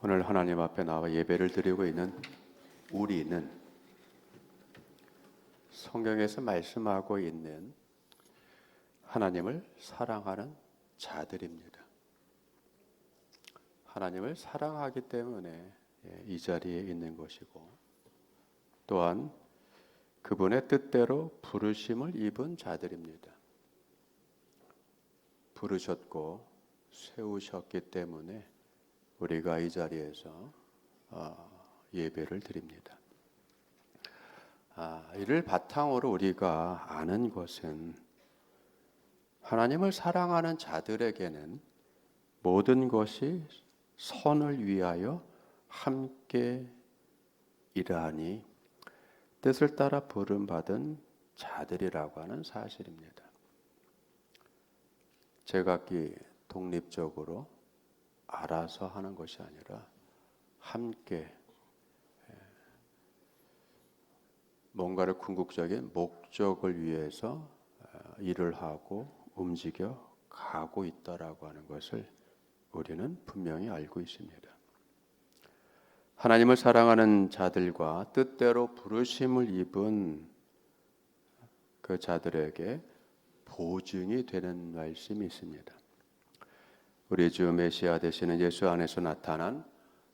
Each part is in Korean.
오늘 하나님 앞에 나와 예배를 드리고 있는 우리는 성경에서 말씀하고 있는 하나님을 사랑하는 자들입니다. 하나님을 사랑하기 때문에 이 자리에 있는 것이고, 또한 그분의 뜻대로 부르심을 입은 자들입니다. 부르셨고 세우셨기 때문에 우리가 이 자리에서 예배를 드립니다. 이를 바탕으로 우리가 아는 것은 하나님을 사랑하는 자들에게는 모든 것이 선을 위하여 함께 일하니 뜻을 따라 부름받은 자들이라고 하는 사실입니다. 제각기 독립적으로 알아서 하는 것이 아니라 함께 뭔가를 궁극적인 목적을 위해서 일을 하고 움직여 가고 있다라고 하는 것을 우리는 분명히 알고 있습니다. 하나님을 사랑하는 자들과 뜻대로 부르심을 입은 그 자들에게 보증이 되는 말씀이 있습니다. 우리 주 메시아 되시는 예수 안에서 나타난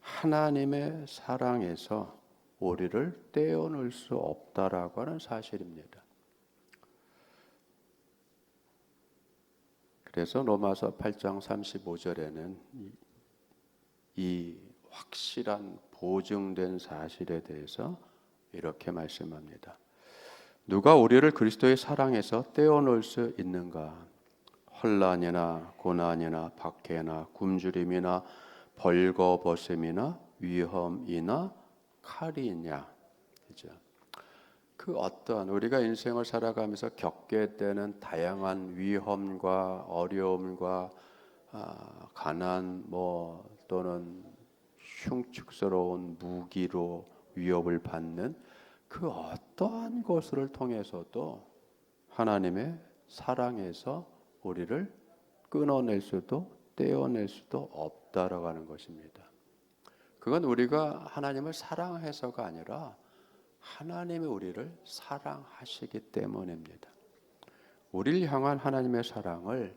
하나님의 사랑에서 우리를 떼어놓을 수 없다라고 하는 사실입니다. 그래서 로마서 8장 35절에는 이 확실한 보증된 사실에 대해서 이렇게 말씀합니다. 누가 우리를 그리스도의 사랑에서 떼어놓을 수 있는가? 혼란이나 고난이나 박해나 굶주림이나 벌거벗음이나 위험이나 칼이냐. 그죠? 그 어떤 우리가 인생을 살아가면서 겪게 되는 다양한 위험과 어려움과 가난 또는 흉측스러운 무기로 위협을 받는 그 어떠한 것을 통해서도 하나님의 사랑에서 우리를 끊어낼 수도 떼어낼 수도 없다라고 하는 것입니다. 그건 우리가 하나님을 사랑해서가 아니라 하나님이 우리를 사랑하시기 때문입니다. 우리를 향한 하나님의 사랑을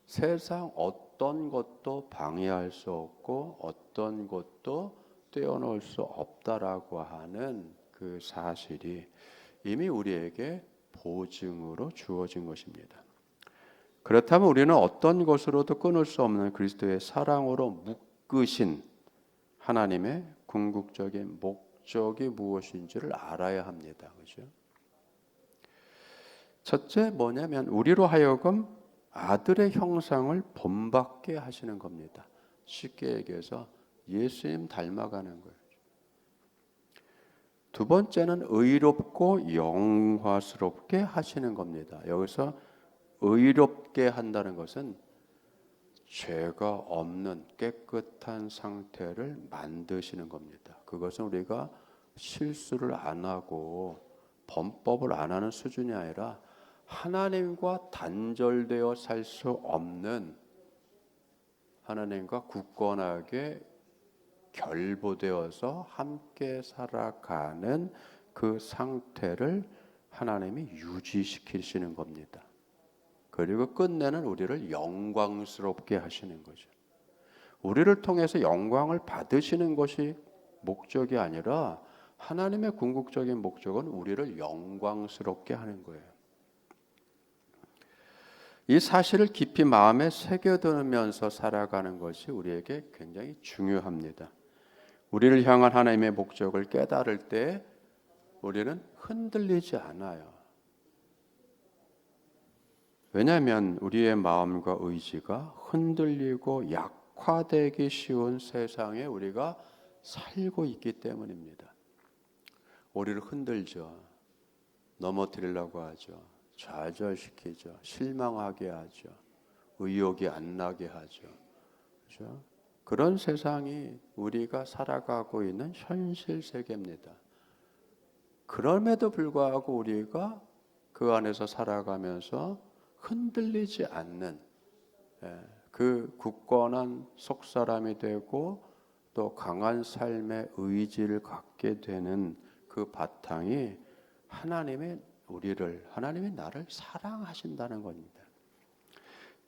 세상 어떤 것도 방해할 수 없고 어떤 것도 떼어놓을 수 없다라고 하는 그 사실이 이미 우리에게 보증으로 주어진 것입니다. 그렇다면 우리는 어떤 것으로도 끊을 수 없는 그리스도의 사랑으로 묶으신 하나님의 궁극적인 목적이 무엇인지를 알아야 합니다. 그렇죠? 첫째 뭐냐면 우리로 하여금 아들의 형상을 본받게 하시는 겁니다. 쉽게 얘기해서 예수님 닮아가는 거예요. 두 번째는 의롭고 영화스럽게 하시는 겁니다. 여기서 의롭게 한다는 것은 죄가 없는 깨끗한 상태를 만드시는 겁니다. 그것은 우리가 실수를 안 하고 범법을 안 하는 수준이 아니라 하나님과 단절되어 살 수 없는, 하나님과 굳건하게 결부되어서 함께 살아가는 그 상태를 하나님이 유지시키시는 겁니다. 그리고 끝내는 우리를 영광스럽게 하시는 거죠. 우리를 통해서 영광을 받으시는 것이 목적이 아니라 하나님의 궁극적인 목적은 우리를 영광스럽게 하는 거예요. 이 사실을 깊이 마음에 새겨두면서 살아가는 것이 우리에게 굉장히 중요합니다. 우리를 향한 하나님의 목적을 깨달을 때 우리는 흔들리지 않아요. 왜냐하면 우리의 마음과 의지가 흔들리고 약화되기 쉬운 세상에 우리가 살고 있기 때문입니다. 우리를 흔들죠. 넘어뜨리려고 하죠. 좌절시키죠. 실망하게 하죠. 의욕이 안 나게 하죠. 그렇죠? 그런 세상이 우리가 살아가고 있는 현실 세계입니다. 그럼에도 불구하고 우리가 그 안에서 살아가면서 흔들리지 않는 그 굳건한 속사람이 되고 또 강한 삶의 의지를 갖게 되는 그 바탕이 하나님이 나를 사랑하신다는 겁니다.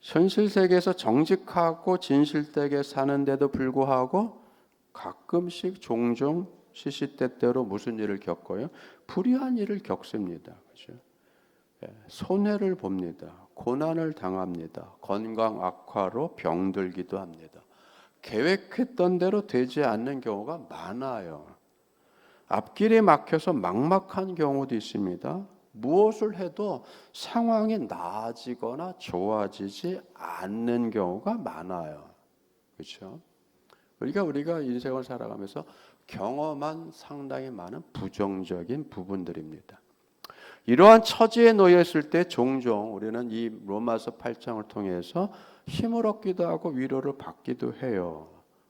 현실 세계에서 정직하고 진실되게 사는데도 불구하고 가끔씩 종종 시시때때로 무슨 일을 겪어요? 불의한 일을 겪습니다. 그렇죠? 손해를 봅니다. 고난을 당합니다. 건강 악화로 병들기도 합니다. 계획했던 대로 되지 않는 경우가 많아요. 앞길이 막혀서 막막한 경우도 있습니다. 무엇을 해도 상황이 나아지거나 좋아지지 않는 경우가 많아요. 그렇죠? 그러니까 우리가 인생을 살아가면서 경험한 상당히 많은 부정적인 부분들입니다. 이러한 처지에 놓여 있을 때 종종 우리는 이 로마서 8장을 통해서 힘을 얻기도 하고 위로를 받기도 해요.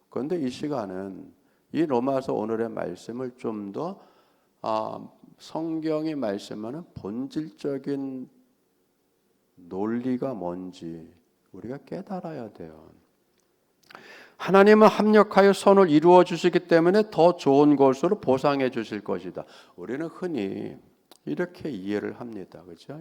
그런데 이 시간은 이 로마서 오늘의 말씀을 좀 더 성경이 말씀하는 본질적인 논리가 뭔지 우리가 깨달아야 돼요. 하나님은 합력하여 선을 이루어 주시기 때문에 더 좋은 것으로 보상해 주실 것이다. 우리는 흔히 이렇게 이해를 합니다. 그렇죠?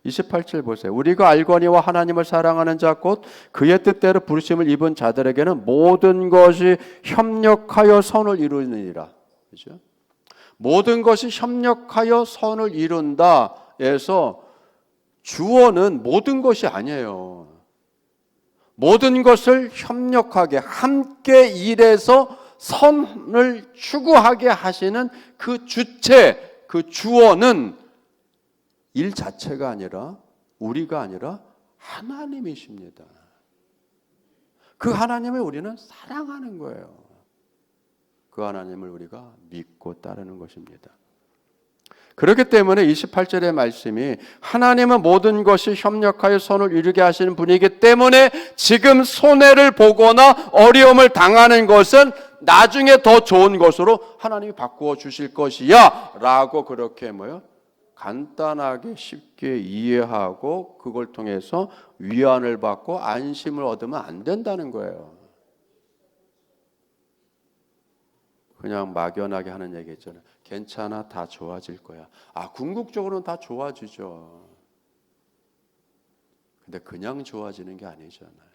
28절 보세요. 우리가 알거니와 하나님을 사랑하는 자 곧 그의 뜻대로 부르심을 입은 자들에게는 모든 것이 협력하여 선을 이루느니라. 그렇죠? 모든 것이 협력하여 선을 이룬다에서 주어는 모든 것이 아니에요. 모든 것을 협력하게 함께 일해서 선을 추구하게 하시는 그 주체, 그 주어는 일 자체가 아니라 우리가 아니라 하나님이십니다. 그 하나님을 우리는 사랑하는 거예요. 그 하나님을 우리가 믿고 따르는 것입니다. 그렇기 때문에 28절의 말씀이 하나님은 모든 것이 협력하여 선을 이루게 하시는 분이기 때문에 지금 손해를 보거나 어려움을 당하는 것은 나중에 더 좋은 것으로 하나님이 바꾸어 주실 것이야 라고 그렇게 간단하게 쉽게 이해하고 그걸 통해서 위안을 받고 안심을 얻으면 안 된다는 거예요. 그냥 막연하게 하는 얘기 있잖아요. 괜찮아, 다 좋아질 거야. 궁극적으로는 다 좋아지죠. 근데 그냥 좋아지는 게 아니잖아요.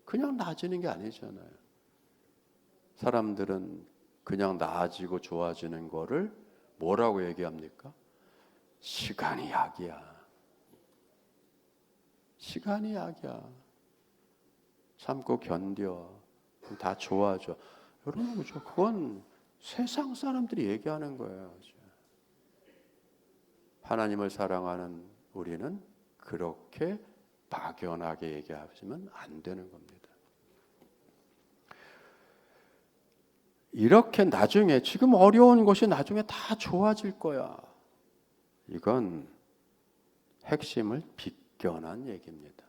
그냥 나아지는 게 아니잖아요. 사람들은 그냥 나아지고 좋아지는 거를 뭐라고 얘기합니까? 시간이 약이야. 시간이 약이야. 참고 견뎌. 다 좋아져. 여러분, 그건 세상 사람들이 얘기하는 거예요. 하나님을 사랑하는 우리는 그렇게 막연하게 얘기하시면 안 되는 겁니다. 이렇게 나중에 지금 어려운 것이 나중에 다 좋아질 거야. 이건 핵심을 비껴난 얘기입니다.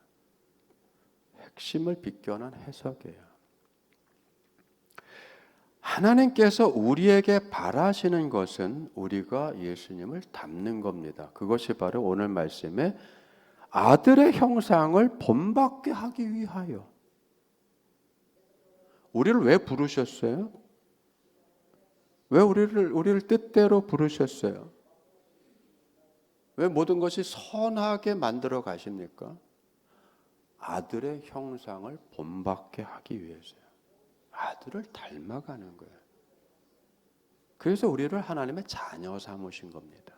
핵심을 비껴난 해석이에요. 하나님께서 우리에게 바라시는 것은 우리가 예수님을 닮는 겁니다. 그것이 바로 오늘 말씀에 아들의 형상을 본받게 하기 위하여. 우리를 왜 부르셨어요? 왜 우리를 뜻대로 부르셨어요? 왜 모든 것이 선하게 만들어 가십니까? 아들의 형상을 본받게 하기 위해서요. 아들을 닮아가는 거예요. 그래서 우리를 하나님의 자녀 삼으신 겁니다.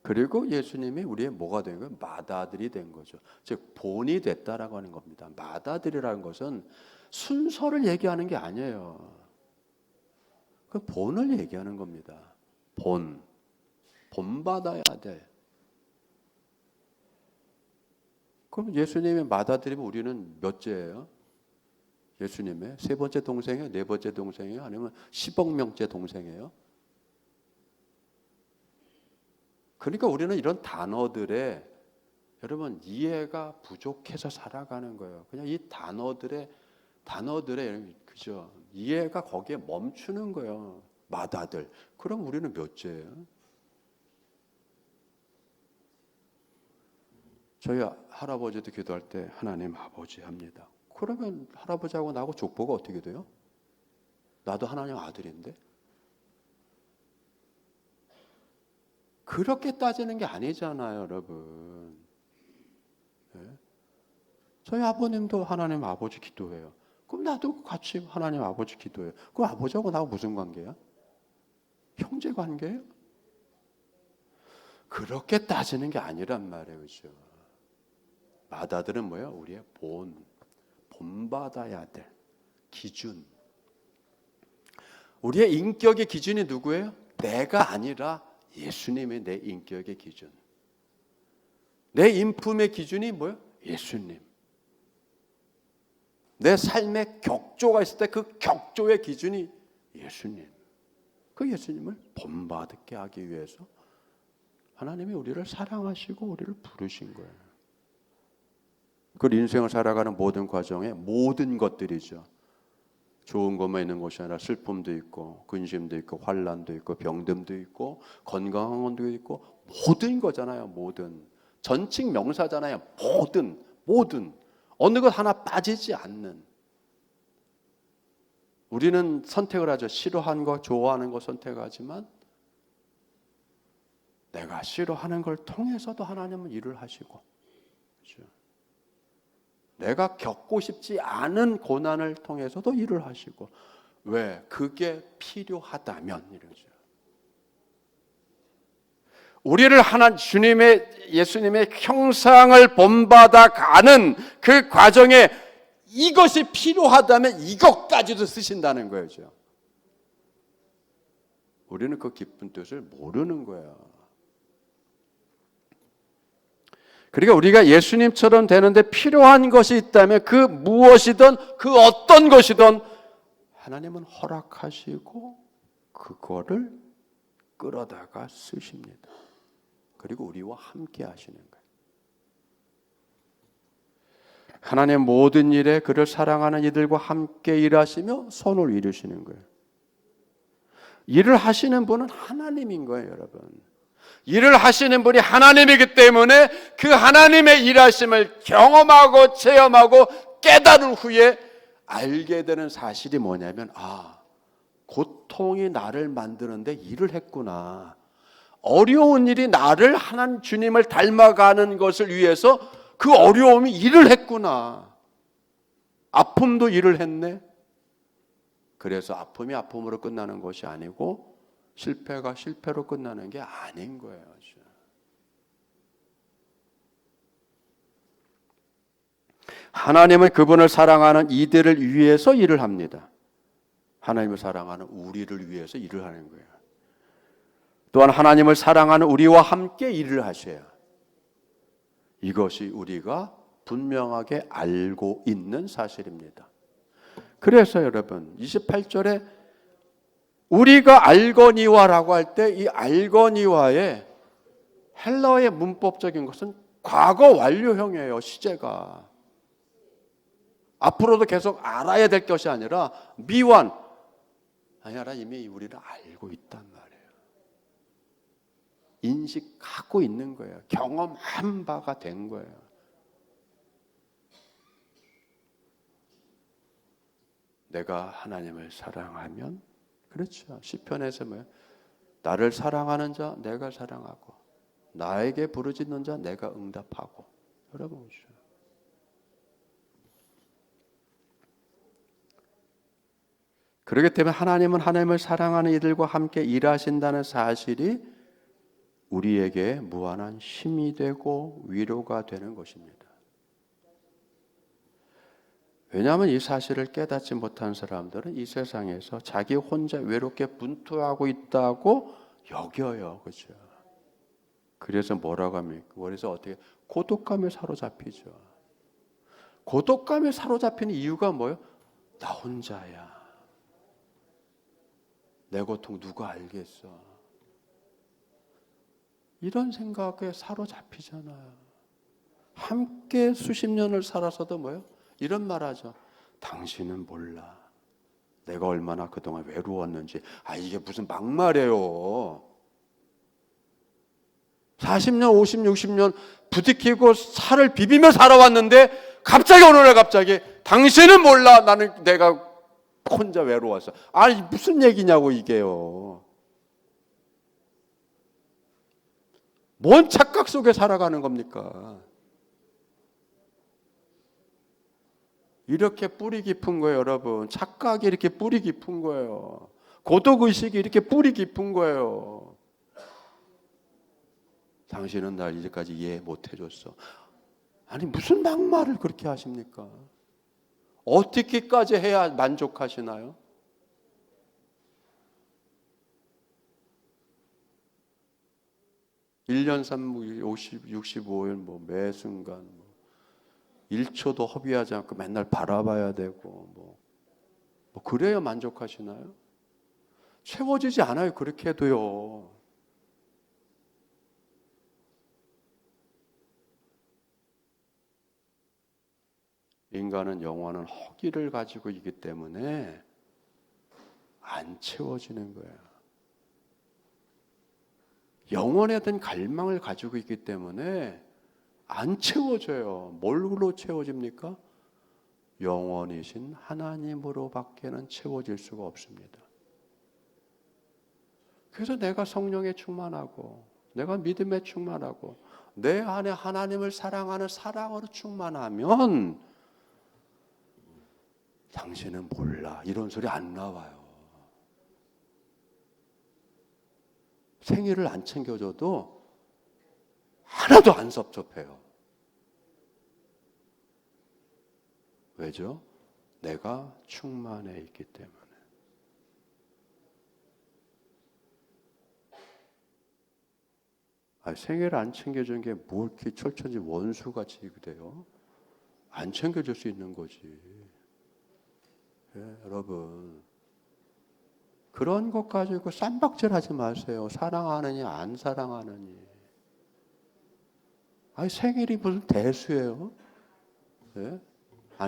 그리고 예수님이 우리의 뭐가 된 거예요? 맏아들이 된 거죠. 즉 본이 됐다라고 하는 겁니다. 맏아들이라는 것은 순서를 얘기하는 게 아니에요. 그 본을 얘기하는 겁니다. 본받아야 돼. 그럼 예수님의 맏아들이면 우리는 몇째예요? 예수님의 세 번째 동생이에요? 네 번째 동생이에요? 아니면 10억 명째 동생이에요? 그러니까 우리는 이런 단어들에 여러분 이해가 부족해서 살아가는 거예요. 그냥 이 단어들의 그죠? 이해가 거기에 멈추는 거예요. 맏아들. 그럼 우리는 몇째예요? 저희 할아버지도 기도할 때 하나님 아버지 합니다. 그러면 할아버지하고 나하고 족보가 어떻게 돼요? 나도 하나님 아들인데? 그렇게 따지는 게 아니잖아요, 여러분. 네? 저희 아버님도 하나님 아버지 기도해요. 그럼 나도 같이 하나님 아버지 기도해요. 그 아버지하고 나하고 무슨 관계야? 형제 관계예요? 그렇게 따지는 게 아니란 말이에요. 그렇죠? 마다들은 뭐예요? 우리의 본받아야 될 기준. 우리의 인격의 기준이 누구예요? 내가 아니라 예수님의 내 인격의 기준. 내 인품의 기준이 뭐예요? 예수님. 내 삶의 격조가 있을 때 그 격조의 기준이 예수님. 그 예수님을 본받게 하기 위해서 하나님이 우리를 사랑하시고 우리를 부르신 거예요. 그 인생을 살아가는 모든 과정에 모든 것들이죠. 좋은 것만 있는 것이 아니라 슬픔도 있고 근심도 있고 환난도 있고 병듦도 있고 건강한 것도 있고 모든 거잖아요. 모든 전칙 명사잖아요. 모든 어느 것 하나 빠지지 않는. 우리는 선택을 하죠. 싫어하는 거 좋아하는 거 선택하지만 내가 싫어하는 걸 통해서도 하나님은 일을 하시고, 그렇죠? 내가 겪고 싶지 않은 고난을 통해서도 일을 하시고. 왜? 그게 필요하다면 이러죠. 우리를 주님의 예수님의 형상을 본받아 가는 그 과정에 이것이 필요하다면 이것까지도 쓰신다는 거죠. 우리는 그 깊은 뜻을 모르는 거예요. 그러니까 우리가 예수님처럼 되는데 필요한 것이 있다면 그 무엇이든 그 어떤 것이든 하나님은 허락하시고 그거를 끌어다가 쓰십니다. 그리고 우리와 함께 하시는 거예요. 하나님 모든 일에 그를 사랑하는 이들과 함께 일하시며 선을 이루시는 거예요. 일을 하시는 분은 하나님인 거예요, 여러분. 일을 하시는 분이 하나님이기 때문에 그 하나님의 일하심을 경험하고 체험하고 깨달은 후에 알게 되는 사실이 뭐냐면 고통이 나를 만드는데 일을 했구나. 어려운 일이 나를 하나님 주님을 닮아가는 것을 위해서 그 어려움이 일을 했구나. 아픔도 일을 했네. 그래서 아픔이 아픔으로 끝나는 것이 아니고 실패가 실패로 끝나는 게 아닌 거예요. 하나님은 그분을 사랑하는 이들을 위해서 일을 합니다. 하나님을 사랑하는 우리를 위해서 일을 하는 거예요. 또한 하나님을 사랑하는 우리와 함께 일을 하셔요. 이것이 우리가 분명하게 알고 있는 사실입니다. 그래서 여러분 28절에 우리가 알거니와라고 할 때 이 알거니와의 헬라어의 문법적인 것은 과거 완료형이에요. 시제가. 앞으로도 계속 알아야 될 것이 아니라 미완. 아니라 이미 우리를 알고 있단 말이에요. 인식하고 있는 거예요. 경험한 바가 된 거예요. 내가 하나님을 사랑하면 그렇죠. 시편에서 뭐예요? 나를 사랑하는 자 내가 사랑하고 나에게 부르짖는 자 내가 응답하고. 여러분 보시죠. 그렇기 때문에 하나님은 하나님을 사랑하는 이들과 함께 일하신다는 사실이 우리에게 무한한 힘이 되고 위로가 되는 것입니다. 왜냐하면 이 사실을 깨닫지 못한 사람들은 이 세상에서 자기 혼자 외롭게 분투하고 있다고 여겨요. 그렇죠? 그래서 뭐라고 합니까? 그래서 어떻게 고독감에 사로잡히죠. 고독감에 사로잡히는 이유가 뭐예요? 나 혼자야. 내 고통 누가 알겠어? 이런 생각에 사로잡히잖아요. 함께 수십 년을 살아서도 뭐예요? 이런 말 하죠. 당신은 몰라. 내가 얼마나 그동안 외로웠는지. 이게 무슨 막말이에요. 40년, 50, 60년 부딪히고 살을 비비며 살아왔는데 갑자기 어느 날 갑자기 당신은 몰라. 나는 내가 혼자 외로워서. 아니 무슨 얘기냐고 이게요. 뭔 착각 속에 살아가는 겁니까? 이렇게 뿌리 깊은 거예요, 여러분. 착각이 이렇게 뿌리 깊은 거예요. 고독의식이 이렇게 뿌리 깊은 거예요. 당신은 날 이제까지 이해 못 해줬어. 아니 무슨 막말을 그렇게 하십니까? 어떻게까지 해야 만족하시나요? (1년 3무 65일) 매 순간 1초도 허비하지 않고 맨날 바라봐야 되고 뭐 그래야 만족하시나요? 채워지지 않아요. 그렇게 해도요. 인간은 영원한 허기를 가지고 있기 때문에 안 채워지는 거예요. 영원에 대한 갈망을 가지고 있기 때문에 안 채워져요. 뭘로 채워집니까? 영원이신 하나님으로밖에는 채워질 수가 없습니다. 그래서 내가 성령에 충만하고 내가 믿음에 충만하고 내 안에 하나님을 사랑하는 사랑으로 충만하면 당신은 몰라 이런 소리 안 나와요. 생일을 안 챙겨줘도 하나도 안 섭섭해요. 왜죠? 내가 충만해 있기 때문에. 생일 안 챙겨준 게 뭐 이렇게 철천지 원수같이 그래요? 안 챙겨줄 수 있는 거지. 여러분 그런 것 가지고 쌈박질하지 마세요. 사랑하느니 안 사랑하느니. 생일이 무슨 대수예요?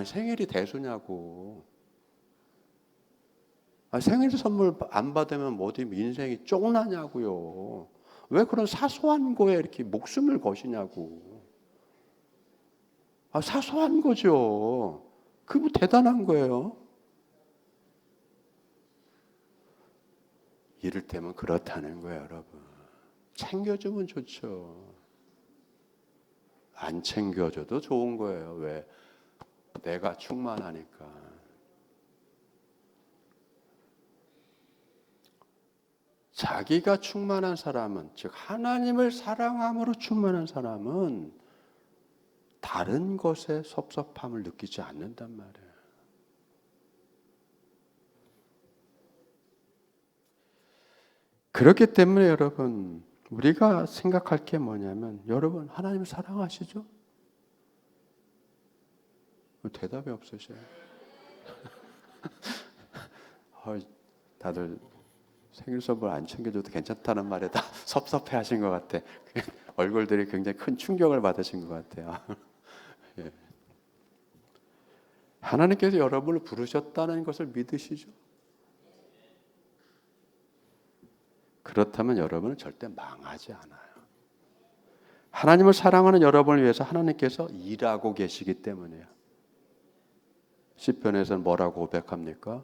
생일이 대수냐고. 생일 선물 안 받으면 인생이 쫑나냐고요. 왜 그런 사소한 거에 이렇게 목숨을 거시냐고. 사소한 거죠. 그게 뭐 대단한 거예요. 이를테면 그렇다는 거예요, 여러분. 챙겨주면 좋죠. 안 챙겨줘도 좋은 거예요. 왜? 내가 충만하니까. 자기가 충만한 사람은, 즉 하나님을 사랑함으로 충만한 사람은 다른 것에 섭섭함을 느끼지 않는단 말이에요. 그렇기 때문에 여러분 우리가 생각할 게 뭐냐면 여러분 하나님을 사랑하시죠? 대답이 없으셔요. 다들 생일 선물 안 챙겨줘도 괜찮다는 말에 다 섭섭해 하신 것 같아. 얼굴들이 굉장히 큰 충격을 받으신 것 같아요. 예. 하나님께서 여러분을 부르셨다는 것을 믿으시죠? 그렇다면 여러분은 절대 망하지 않아요. 하나님을 사랑하는 여러분을 위해서 하나님께서 일하고 계시기 때문이에요. 시편에서는 뭐라고 고백합니까?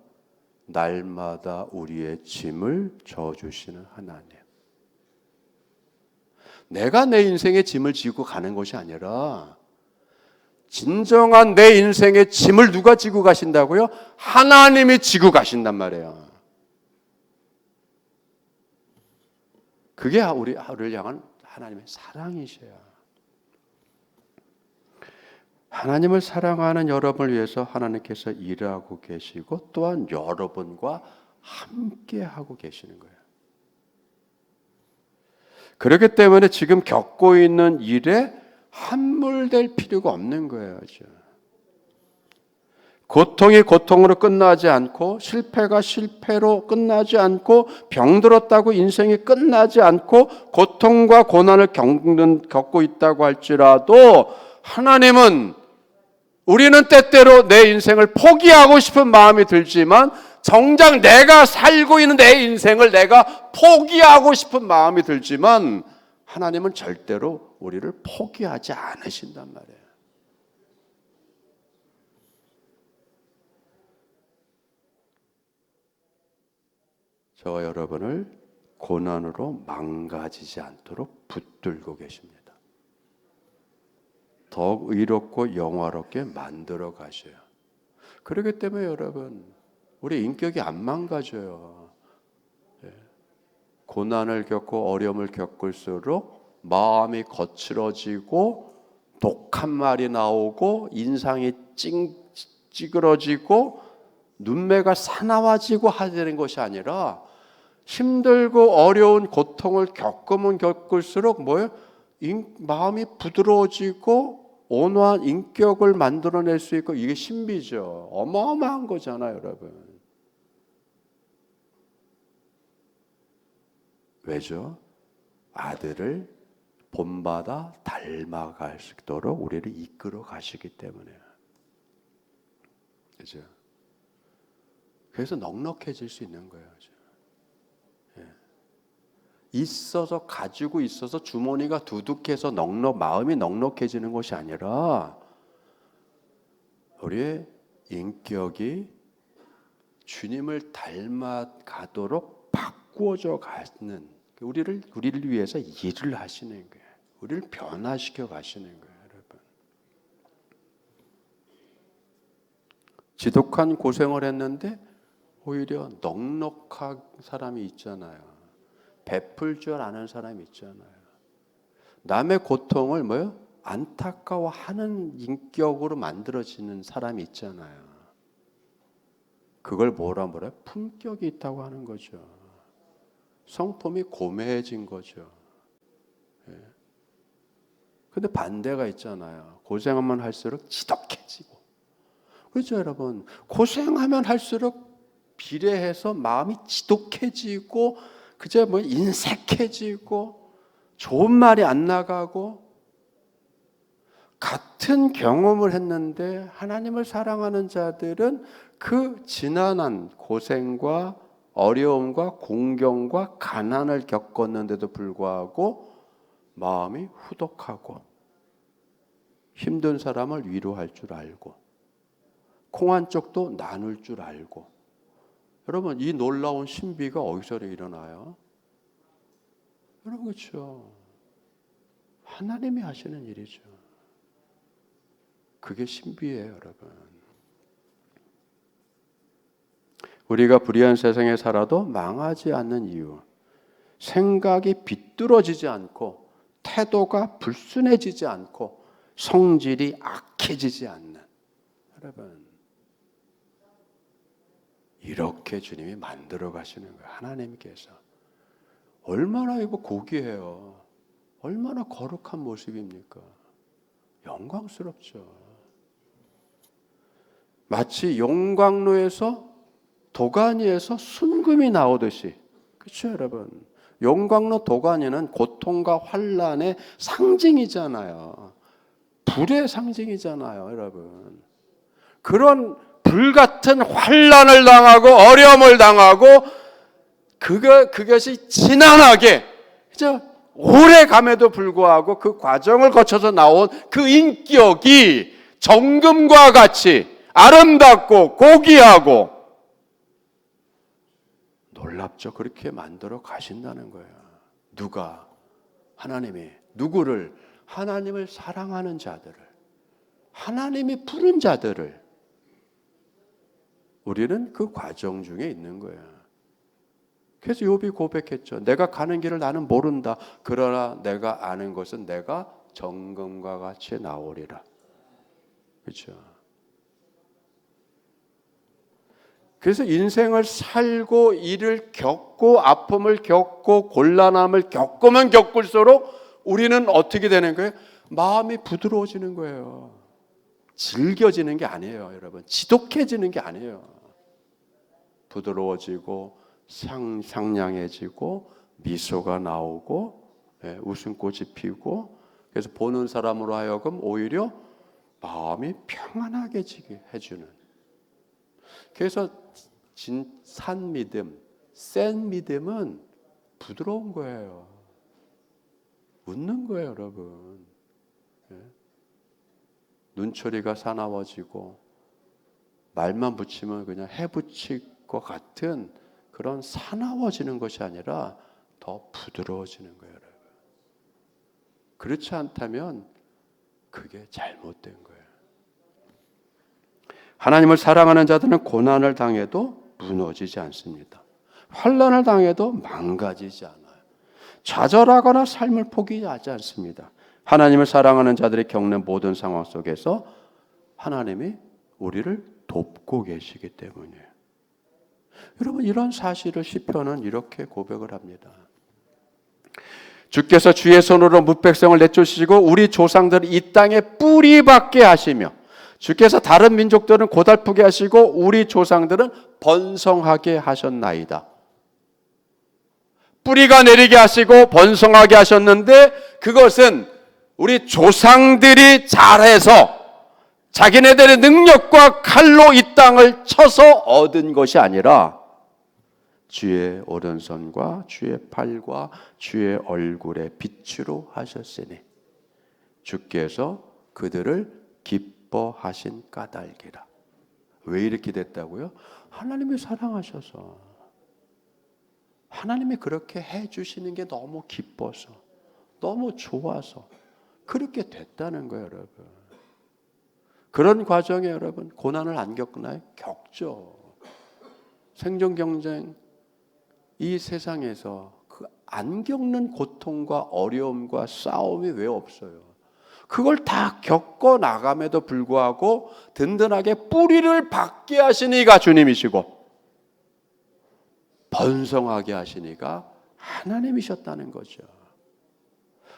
날마다 우리의 짐을 져주시는 하나님. 내가 내 인생의 짐을 지고 가는 것이 아니라 진정한 내 인생의 짐을 누가 지고 가신다고요? 하나님이 지고 가신단 말이에요. 그게 우리를 향한 하나님의 사랑이셔요. 하나님을 사랑하는 여러분을 위해서 하나님께서 일하고 계시고 또한 여러분과 함께 하고 계시는 거예요. 그렇기 때문에 지금 겪고 있는 일에 함몰될 필요가 없는 거예요. 고통이 고통으로 끝나지 않고 실패가 실패로 끝나지 않고 병들었다고 인생이 끝나지 않고 고통과 고난을 겪고 있다고 할지라도 하나님은 우리는 때때로 내 인생을 포기하고 싶은 마음이 들지만 정작 내가 살고 있는 내 인생을 내가 포기하고 싶은 마음이 들지만 하나님은 절대로 우리를 포기하지 않으신단 말이에요. 저와 여러분을 고난으로 망가지지 않도록 붙들고 계십니다. 더욱 의롭고 영화롭게 만들어 가셔요. 그렇기 때문에 여러분, 우리 인격이 안 망가져요. 고난을 겪고 어려움을 겪을수록 마음이 거칠어지고 독한 말이 나오고 인상이 찌그러지고 눈매가 사나워지고 하는 것이 아니라 힘들고 어려운 고통을 겪으면 겪을수록 뭐예요? 마음이 부드러워지고 온화한 인격을 만들어낼 수 있고, 이게 신비죠. 어마어마한 거잖아요, 여러분. 왜죠? 아들을 본받아 닮아갈 수 있도록 우리를 이끌어 가시기 때문에. 그죠? 그래서 넉넉해질 수 있는 거예요. 그죠? 예. 있어서, 가지고 있어서 주머니가 두둑해서 마음이 넉넉해지는 것이 아니라 우리의 인격이 주님을 닮아가도록 바꾸어져 가는, 우리를 위해서 일을 하시는 거예요. 우리를 변화시켜 가시는 거예요, 여러분. 지독한 고생을 했는데 오히려 넉넉한 사람이 있잖아요. 베풀 줄 아는 사람이 있잖아요. 남의 고통을 안타까워하는 인격으로 만들어지는 사람이 있잖아요. 그걸 뭐라 품격이 있다고 하는 거죠. 성품이 고매해진 거죠. 근데 반대가 있잖아요. 고생하면 할수록 지독해지고. 그렇죠, 여러분? 고생하면 할수록 비례해서 마음이 지독해지고, 그저 인색해지고, 좋은 말이 안 나가고, 같은 경험을 했는데 하나님을 사랑하는 자들은 그 지난한 고생과 어려움과 공경과 가난을 겪었는데도 불구하고 마음이 후덕하고 힘든 사람을 위로할 줄 알고 콩 한 쪽도 나눌 줄 알고. 여러분, 이 놀라운 신비가 어디서 일어나요? 여러분, 그렇죠? 하나님이 하시는 일이죠. 그게 신비예요, 여러분. 우리가 불의한 세상에 살아도 망하지 않는 이유, 생각이 비뚤어지지 않고 태도가 불순해지지 않고 성질이 악해지지 않는, 여러분, 이렇게 주님이 만들어 가시는 거예요. 하나님께서. 얼마나 이거 고귀해요. 얼마나 거룩한 모습입니까? 영광스럽죠. 마치 용광로에서, 도가니에서 순금이 나오듯이. 그렇죠, 여러분? 용광로 도가니는 고통과 환난의 상징이잖아요. 불의 상징이잖아요, 여러분. 그런 불같은 환난을 당하고 어려움을 당하고 그것이 지난하게 오래 감에도 불구하고 그 과정을 거쳐서 나온 그 인격이 정금과 같이 아름답고 고귀하고 놀랍죠. 그렇게 만들어 가신다는 거예요. 누가? 하나님이. 누구를? 하나님을 사랑하는 자들을, 하나님이 부른 자들을. 우리는 그 과정 중에 있는 거예요. 그래서 욥이 고백했죠. 내가 가는 길을 나는 모른다. 그러나 내가 아는 것은 내가 정금과 같이 나오리라. 그렇죠? 그래서 인생을 살고 일을 겪고 아픔을 겪고 곤란함을 겪으면 겪을수록 우리는 어떻게 되는 거예요? 마음이 부드러워지는 거예요. 질겨지는 게 아니에요, 여러분. 지독해지는 게 아니에요. 부드러워지고 상냥해지고 미소가 나오고 웃음꽃이 피고, 그래서 보는 사람으로 하여금 오히려 마음이 평안하게 지게 해주는. 그래서 산 믿음, 센 믿음은 부드러운 거예요. 웃는 거예요, 여러분. 눈초리가 사나워지고 말만 붙이면 그냥 해 붙일 것 같은 그런 사나워지는 것이 아니라 더 부드러워지는 거예요, 여러분. 그렇지 않다면 그게 잘못된 거예요. 하나님을 사랑하는 자들은 고난을 당해도 무너지지 않습니다. 환난을 당해도 망가지지 않아요. 좌절하거나 삶을 포기하지 않습니다. 하나님을 사랑하는 자들이 겪는 모든 상황 속에서 하나님이 우리를 돕고 계시기 때문이에요. 여러분, 이런 사실을 시편은 이렇게 고백을 합니다. 주께서 주의 손으로 뭇백성을 내쫓으시고 우리 조상들을 이 땅에 뿌리박게 하시며, 주께서 다른 민족들은 고달프게 하시고 우리 조상들은 번성하게 하셨나이다. 뿌리가 내리게 하시고 번성하게 하셨는데, 그것은 우리 조상들이 잘해서 자기네들의 능력과 칼로 이 땅을 쳐서 얻은 것이 아니라 주의 오른손과 주의 팔과 주의 얼굴의 빛으로 하셨으니 주께서 그들을 기뻐하신 까닭이라. 왜 이렇게 됐다고요? 하나님이 사랑하셔서, 하나님이 그렇게 해주시는 게 너무 기뻐서, 너무 좋아서 그렇게 됐다는 거예요, 여러분. 그런 과정에 여러분 고난을 안 겪나요? 겪죠. 생존 경쟁, 이 세상에서 그 안 겪는 고통과 어려움과 싸움이 왜 없어요? 그걸 다 겪어 나감에도 불구하고 든든하게 뿌리를 박게 하신 이가 주님이시고 번성하게 하신 이가 하나님이셨다는 거죠.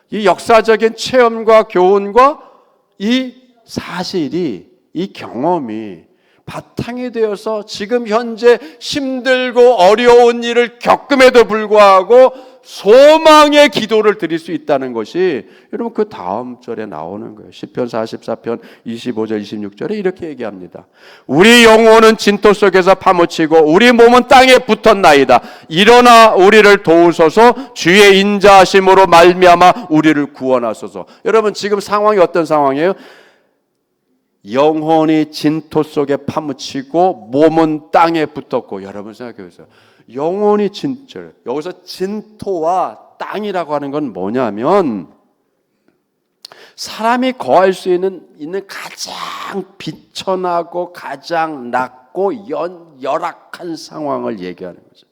이 역사적인 체험과 교훈과 이 사실이, 이 경험이 바탕이 되어서 지금 현재 힘들고 어려운 일을 겪음에도 불구하고 소망의 기도를 드릴 수 있다는 것이 여러분 그 다음 절에 나오는 거예요. 시편 44편 25절 26절에 이렇게 얘기합니다. 우리 영혼은 진토 속에서 파묻히고 우리 몸은 땅에 붙었나이다. 일어나 우리를 도우소서. 주의 인자하심으로 말미암아 우리를 구원하소서. 여러분 지금 상황이 어떤 상황이에요? 영혼이 진토 속에 파묻히고 몸은 땅에 붙었고, 여러분 생각해 보세요. 영혼이 진짜, 여기서 진토와 땅이라고 하는 건 뭐냐면 사람이 거할 수 있는 가장 비천하고 가장 낮고 열악한 상황을 얘기하는 거죠.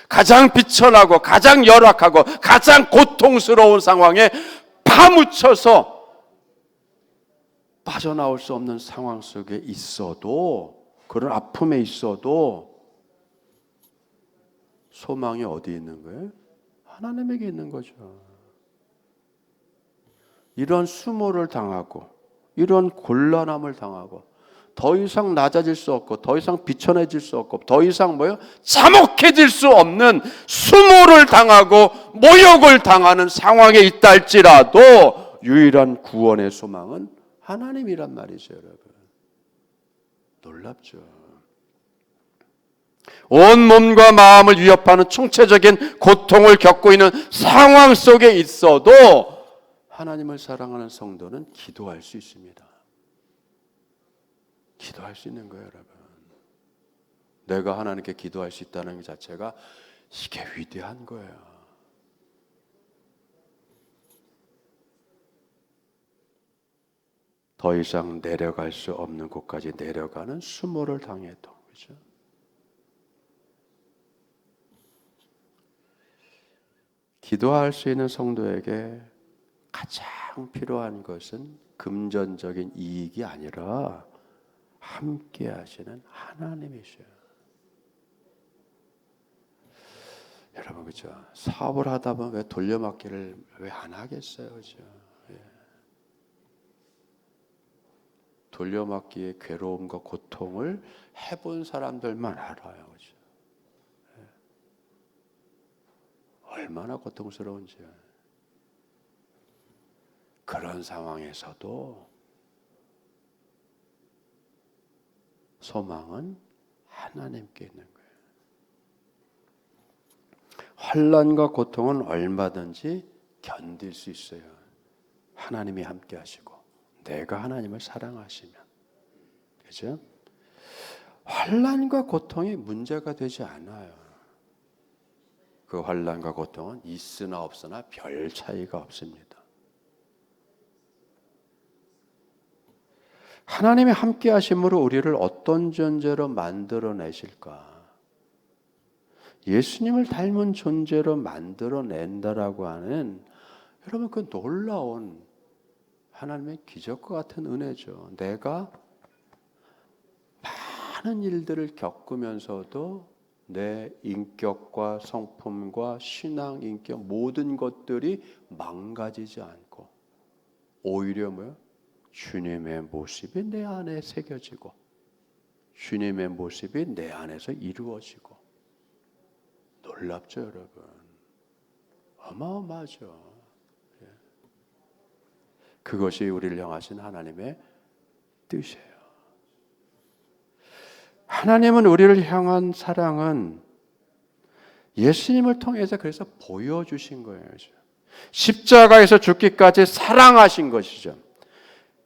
가장 비천하고 가장 열악하고 가장 고통스러운 상황에 파묻혀서 빠져나올 수 없는 상황 속에 있어도, 그런 아픔에 있어도 소망이 어디 있는 거예요? 하나님에게 있는 거죠. 이런 수모를 당하고 이런 곤란함을 당하고 더 이상 낮아질 수 없고 더 이상 비천해질 수 없고 더 이상 참혹해질 수 없는 수모를 당하고 모욕을 당하는 상황에 있다 할지라도 유일한 구원의 소망은 하나님이란 말이죠, 여러분. 놀랍죠. 온 몸과 마음을 위협하는 총체적인 고통을 겪고 있는 상황 속에 있어도 하나님을 사랑하는 성도는 기도할 수 있습니다. 기도할 수 있는 거예요, 여러분. 내가 하나님께 기도할 수 있다는 것 자체가 이게 위대한 거예요. 더 이상 내려갈 수 없는 곳까지 내려가는 수모를 당해도, 그렇죠? 기도할 수 있는 성도에게 가장 필요한 것은 금전적인 이익이 아니라 함께 하시는 하나님이셔요. 여러분, 그렇죠? 사업을 하다 보면 왜 돌려막기를 왜 안 하겠어요, 그렇죠? 돌려막기의 괴로움과 고통을 해본 사람들만 알아요. 그렇죠? 얼마나 고통스러운지. 그런 상황에서도 소망은 하나님께 있는 거예요. 환난과 고통은 얼마든지 견딜 수 있어요. 하나님이 함께 하시고 내가 하나님을 사랑하시면. 그렇죠? 환난과 고통이 문제가 되지 않아요. 그 환난과 고통은 있으나 없으나 별 차이가 없습니다. 하나님이 함께 하심으로 우리를 어떤 존재로 만들어내실까? 예수님을 닮은 존재로 만들어낸다라고 하는, 여러분, 그 놀라운 하나님의 기적과 같은 은혜죠. 내가 많은 일들을 겪으면서도 내 인격과 성품과 신앙, 인격 모든 것들이 망가지지 않고 오히려 뭐요? 주님의 모습이 내 안에 새겨지고 주님의 모습이 내 안에서 이루어지고. 놀랍죠, 여러분? 어마어마하죠. 그것이 우리를 향하신 하나님의 뜻이에요. 하나님은 우리를 향한 사랑은 예수님을 통해서 그래서 보여주신 거예요. 십자가에서 죽기까지 사랑하신 것이죠.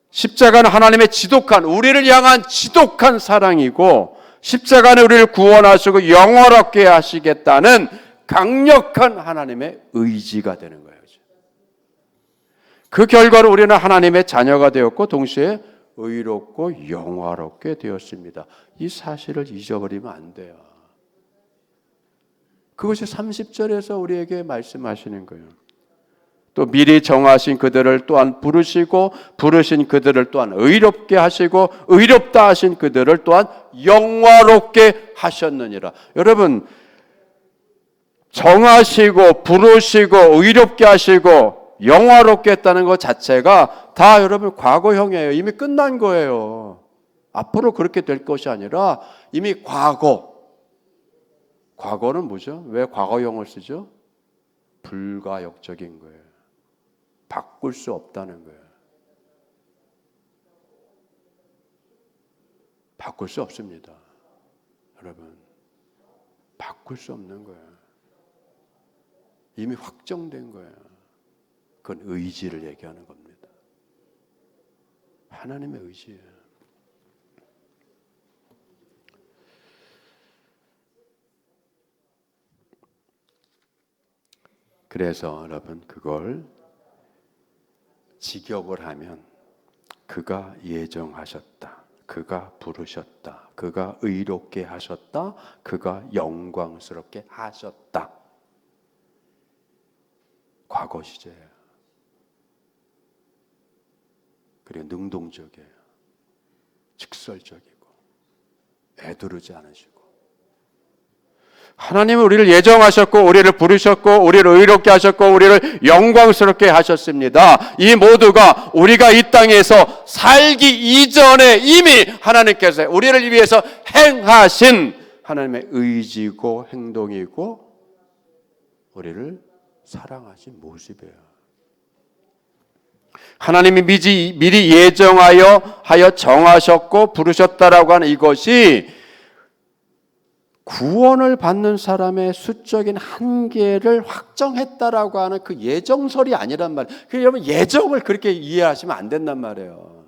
십자가는 하나님의 지독한, 우리를 향한 지독한 사랑이고, 십자가는 우리를 구원하시고 영원롭게 하시겠다는 강력한 하나님의 의지가 되는 거예요. 그 결과로 우리는 하나님의 자녀가 되었고 동시에 의롭고 영화롭게 되었습니다. 이 사실을 잊어버리면 안 돼요. 그것이 30절에서 우리에게 말씀하시는 거예요. 또 미리 정하신 그들을 또한 부르시고 부르신 그들을 또한 의롭게 하시고 의롭다 하신 그들을 또한 영화롭게 하셨느니라. 여러분, 정하시고 부르시고 의롭게 하시고 영화롭게 했다는 것 자체가 다 여러분 과거형이에요. 이미 끝난 거예요. 앞으로 그렇게 될 것이 아니라 이미 과거는 뭐죠? 왜 과거형을 쓰죠? 불가역적인 거예요. 바꿀 수 없다는 거예요. 바꿀 수 없습니다. 여러분, 바꿀 수 없는 거예요. 이미 확정된 거예요. 그건 의지를 얘기하는 겁니다. 하나님의 의지예요. 그래서 여러분, 그걸 직역을 하면 그가 예정하셨다, 그가 부르셨다, 그가 의롭게 하셨다, 그가 영광스럽게 하셨다. 과거 시제예요. 그리고 능동적이에요. 직설적이고 애두르지 않으시고. 하나님은 우리를 예정하셨고 우리를 부르셨고 우리를 의롭게 하셨고 우리를 영광스럽게 하셨습니다. 이 모두가 우리가 이 땅에서 살기 이전에 이미 하나님께서 우리를 위해서 행하신 하나님의 의지고 행동이고 우리를 사랑하신 모습이에요. 하나님이 미리 예정하여 정하셨고 부르셨다라고 하는 이것이 구원을 받는 사람의 수적인 한계를 확정했다라고 하는 그 예정설이 아니란 말이에요. 여러분, 예정을 그렇게 이해하시면 안 된단 말이에요.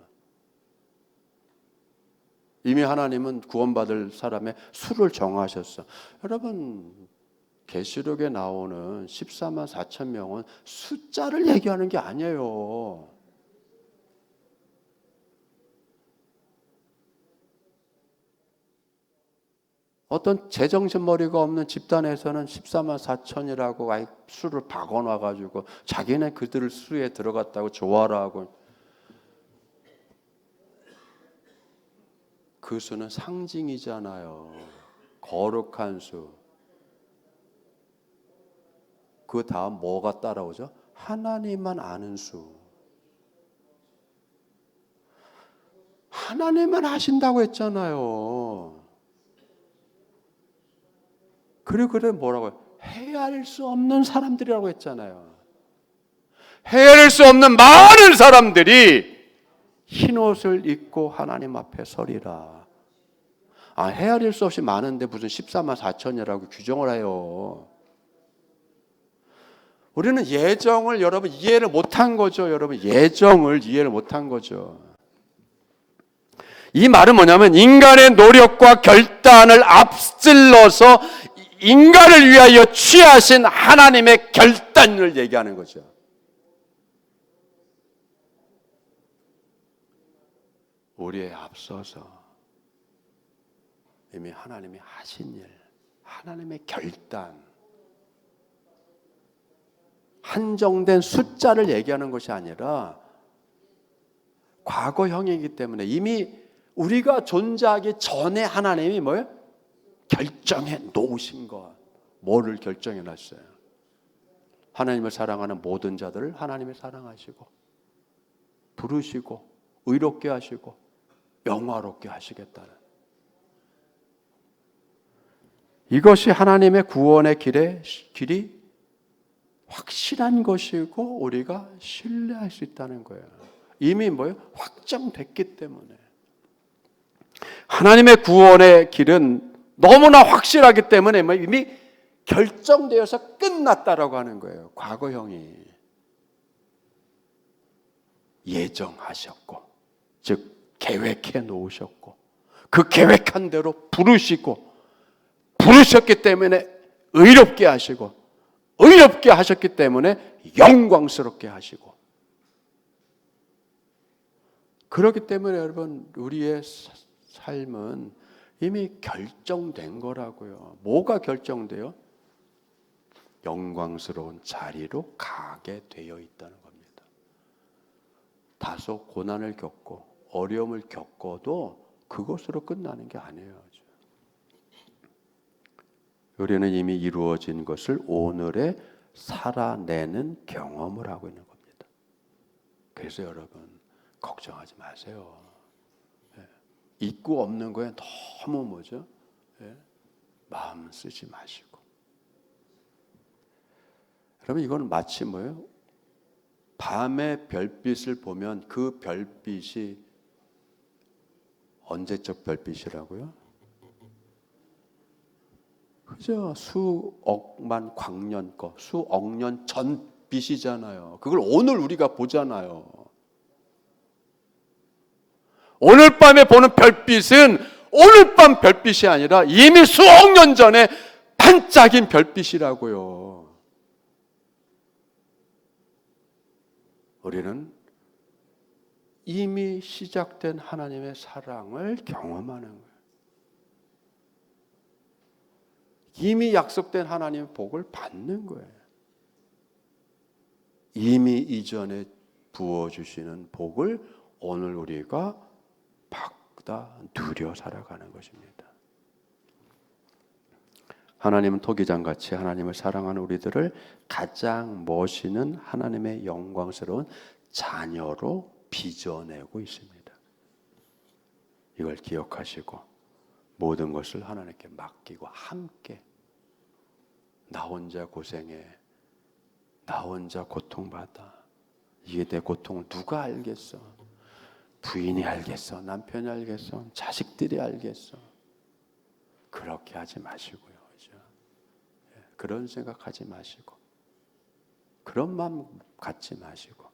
이미 하나님은 구원받을 사람의 수를 정하셨어. 여러분, 계시록에 나오는 14만 4천 명은 숫자를 얘기하는 게 아니에요. 어떤 제정신머리가 없는 집단에서는 14만 4천이라고 아예 수를 박아놔가지고 자기는 그들을 수에 들어갔다고 좋아라 하고, 그 수는 상징이잖아요. 거룩한 수. 그 다음 뭐가 따라오죠? 하나님만 아는 수. 하나님만 하신다고 했잖아요. 그래 뭐라고요? 헤아릴 수 없는 사람들이라고 했잖아요. 헤아릴 수 없는 많은 사람들이 흰 옷을 입고 하나님 앞에 서리라. 헤아릴 수 없이 많은데 무슨 14만 4천이라고 규정을 해요. 우리는 예정을 여러분 이해를 못한 거죠. 여러분, 예정을 이해를 못한 거죠. 이 말은 뭐냐면 인간의 노력과 결단을 앞질러서 인간을 위하여 취하신 하나님의 결단을 얘기하는 거죠. 우리에 앞서서 이미 하나님이 하신 일, 하나님의 결단, 한정된 숫자를 얘기하는 것이 아니라 과거형이기 때문에 이미 우리가 존재하기 전에 하나님이 뭐예요? 결정해 놓으신 것. 뭐를 결정해 놨어요? 하나님을 사랑하는 모든 자들을 하나님이 사랑하시고 부르시고 의롭게 하시고 영화롭게 하시겠다는, 이것이 하나님의 구원의 길이 확실한 것이고 우리가 신뢰할 수 있다는 거예요. 이미 뭐예요? 확정됐기 때문에. 하나님의 구원의 길은 너무나 확실하기 때문에 이미 결정되어서 끝났다라고 하는 거예요. 과거형이 예정하셨고, 즉 계획해 놓으셨고, 그 계획한 대로 부르셨기 때문에 의롭게 하시고, 의롭게 하셨기 때문에 영광스럽게 하시고, 그렇기 때문에 여러분 우리의 삶은 이미 결정된 거라고요. 뭐가 결정돼요? 영광스러운 자리로 가게 되어 있다는 겁니다. 다소 고난을 겪고 어려움을 겪어도 그것으로 끝나는 게 아니에요. 우리는 이미 이루어진 것을 오늘에 살아내는 경험을 하고 있는 겁니다. 그래서 여러분 걱정하지 마세요. 있고 없는 거에 너무 뭐죠? 마음 쓰지 마시고. 여러분 이건 마치 뭐예요? 밤의 별빛을 보면 그 별빛이 언제적 별빛이라고요? 그죠? 수억만 광년 거, 수억 년 전 빛이잖아요. 그걸 오늘 우리가 보잖아요. 오늘 밤에 보는 별빛은 오늘 밤 별빛이 아니라 이미 수억 년 전에 반짝인 별빛이라고요. 우리는 이미 시작된 하나님의 사랑을 경험하는 거예요. 이미 약속된 하나님의 복을 받는 거예요. 이미 이전에 부어주시는 복을 오늘 우리가 받아 누려 살아가는 것입니다. 하나님은 토기장같이 하나님을 사랑하는 우리들을 가장 멋있는 하나님의 영광스러운 자녀로 빚어내고 있습니다. 이걸 기억하시고 모든 것을 하나님께 맡기고 함께, 나 혼자 고생해, 나 혼자 고통받아, 이게 내 고통을 누가 알겠어? 부인이 알겠어? 남편이 알겠어? 자식들이 알겠어? 그렇게 하지 마시고요. 그죠? 그런 생각하지 마시고, 그런 마음 갖지 마시고,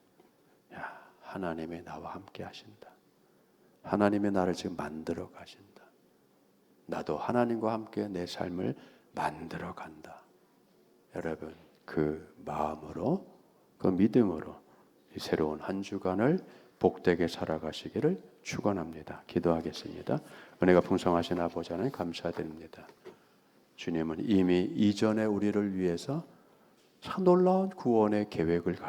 야, 하나님이 나와 함께 하신다. 하나님이 나를 지금 만들어 가신다. 나도 하나님과 함께 내 삶을 만들어 간다. 여러분 그 마음으로, 그 믿음으로 이 새로운 한 주간을 복되게 살아가시기를 축원합니다. 기도하겠습니다. 은혜가 풍성하신 아버지 하나님 감사드립니다. 주님은 이미 이전에 우리를 위해서 참 놀라운 구원의 계획을 가지고